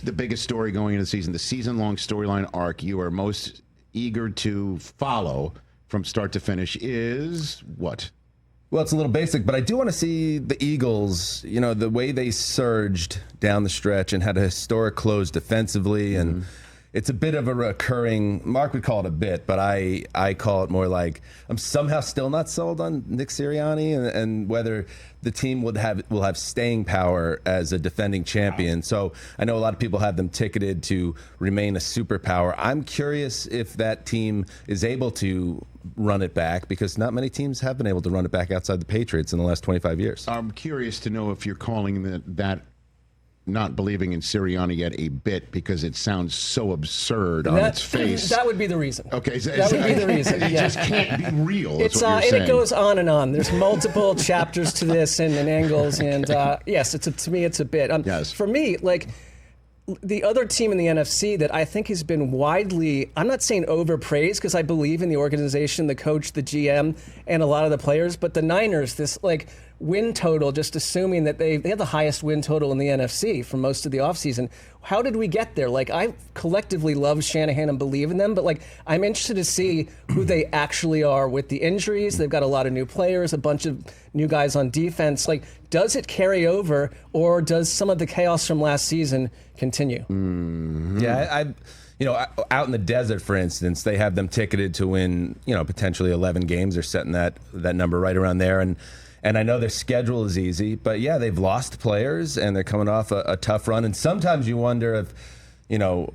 The biggest story going into the season, the season-long storyline arc you are most eager to follow from start to finish is what? Well, it's a little basic, but I do want to see the Eagles, the way they surged down the stretch and had a historic close defensively. And it's a bit of a recurring, Mark would call it a bit, but I call it more like I'm somehow still not sold on Nick Sirianni and whether the team will have staying power as a defending champion. So I know a lot of people have them ticketed to remain a superpower. I'm curious if that team is able to run it back, because not many teams have been able to run it back outside the Patriots in the last 25 years. I'm curious to know if you're calling that not believing in Sirianni yet a bit, because it sounds so absurd on its face. That would be the reason. Okay, that would be the reason. It just can't be real. It's what you're and it goes on and on. There's multiple chapters to this and angles, and yes, to me it's a bit. Yes. For me, the other team in the NFC that I think has been widely, I'm not saying overpraised, because I believe in the organization, the coach, the GM, and a lot of the players, but the Niners, this win total, just assuming that they have the highest win total in the NFC for most of the offseason. How did we get there? I collectively love Shanahan and believe in them, but I'm interested to see who they actually are with the injuries. They've got a lot of new players, a bunch of new guys on defense. Does it carry over, or does some of the chaos from last season continue? Yeah, out in the desert, for instance, they have them ticketed to win, potentially 11 games. They're setting that number right around there. And I know their schedule is easy, but yeah, they've lost players and they're coming off a tough run. And sometimes you wonder if,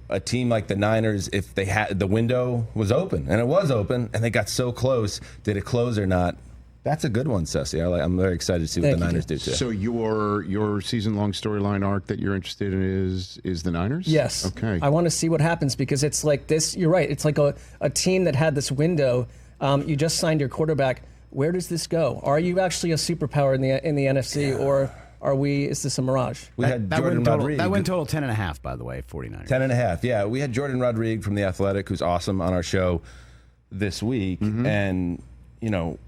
a team like the Niners, if they had the window was open, and it was open, and they got so close, did it close or not? That's a good one, Ceci. I'm very excited to see what the Niners do too. So your season-long storyline arc that you're interested in is the Niners? Yes. Okay. I want to see what happens, because it's like this. You're right. It's like a team that had this window. You just signed your quarterback. Where does this go? Are you actually a superpower in the NFC, or is this a mirage? We had Jordan Rodriguez. That win total 10.5, by the way, 49ers. 10.5, yeah. We had Jordan Rodriguez from The Athletic, who's awesome, on our show this week. And,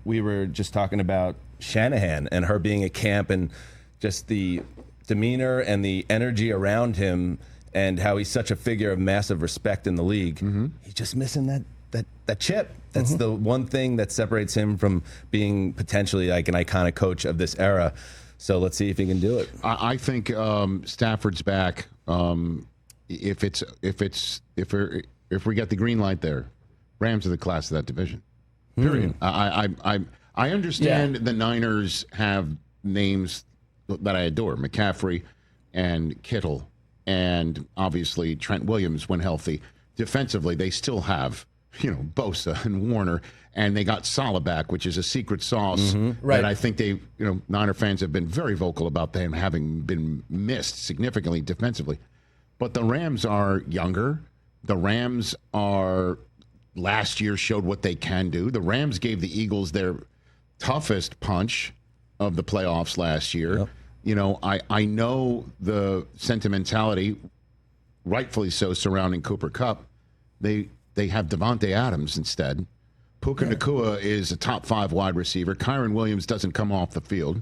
we were just talking about Shanahan and her being at camp and just the demeanor and the energy around him and how he's such a figure of massive respect in the league. He's just missing that chip. That's the one thing that separates him from being potentially an iconic coach of this era. So let's see if he can do it. I think Stafford's back. If we get the green light there, Rams are the class of that division. Period. I understand the Niners have names that I adore: McCaffrey and Kittle, and obviously Trent Williams when healthy. Defensively, they still have Bosa and Warner, and they got Salah back, which is a secret sauce that I think they, Niner fans have been very vocal about them having been missed significantly defensively. But the Rams are younger. The Rams are last year showed what they can do. The Rams gave the Eagles their toughest punch of the playoffs last year. Yep. I know the sentimentality, rightfully so, surrounding Cooper Kupp. They have Devontae Adams instead. Puka Nacua is a top 5 wide receiver. Kyron Williams doesn't come off the field.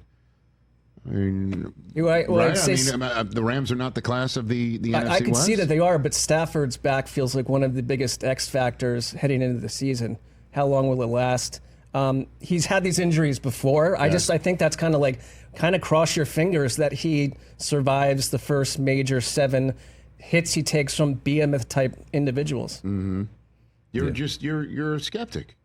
I mean, right? The Rams are not the class of the NFC West. I can see that they are, but Stafford's back feels like one of the biggest X factors heading into the season. How long will it last? He's had these injuries before. Yes. I think that's kind of cross your fingers that he survives the first major 7 hits he takes from behemoth type individuals. You're a skeptic.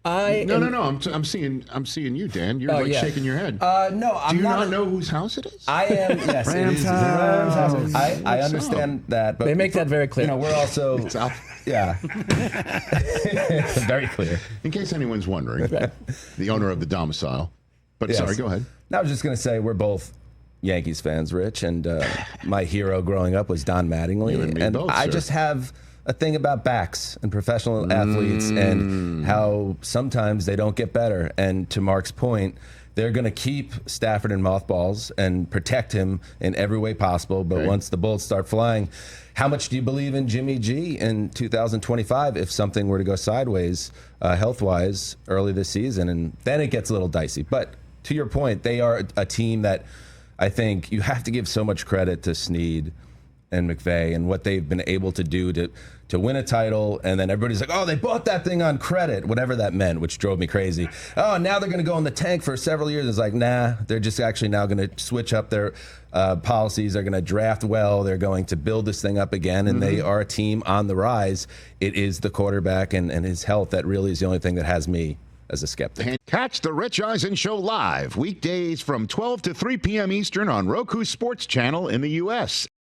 No. I'm seeing you, Dan. You're shaking your head. No, I'm Do you not know whose house it is? I am. Yes, Rams it is. house. I understand that, but they make that very clear. We're also very clear. In case anyone's wondering, the owner of the domicile. But Yes. sorry, go ahead. I was just going to say we're both Yankees fans, Rich, and my hero growing up was Don Mattingly, You and me both, I sir. just have a thing about backs and professional athletes and how sometimes they don't get better. And to Mark's point, they're going to keep Stafford in mothballs and protect him in every way possible. But once the bullets start flying, how much do you believe in Jimmy G in 2025 if something were to go sideways health-wise early this season? And then it gets a little dicey. But to your point, they are a team that I think you have to give so much credit to Snead and McVay and what they've been able to do to win a title, and then everybody's like, oh, they bought that thing on credit, whatever that meant, which drove me crazy. Oh, now they're going to go in the tank for several years. It's like, nah, they're just actually now going to switch up their policies. They're going to draft well. They're going to build this thing up again, and they are a team on the rise. It is the quarterback and his health that really is the only thing that has me as a skeptic. Catch the Rich Eisen Show live weekdays from 12 to 3 p.m. Eastern on Roku Sports Channel in the U.S.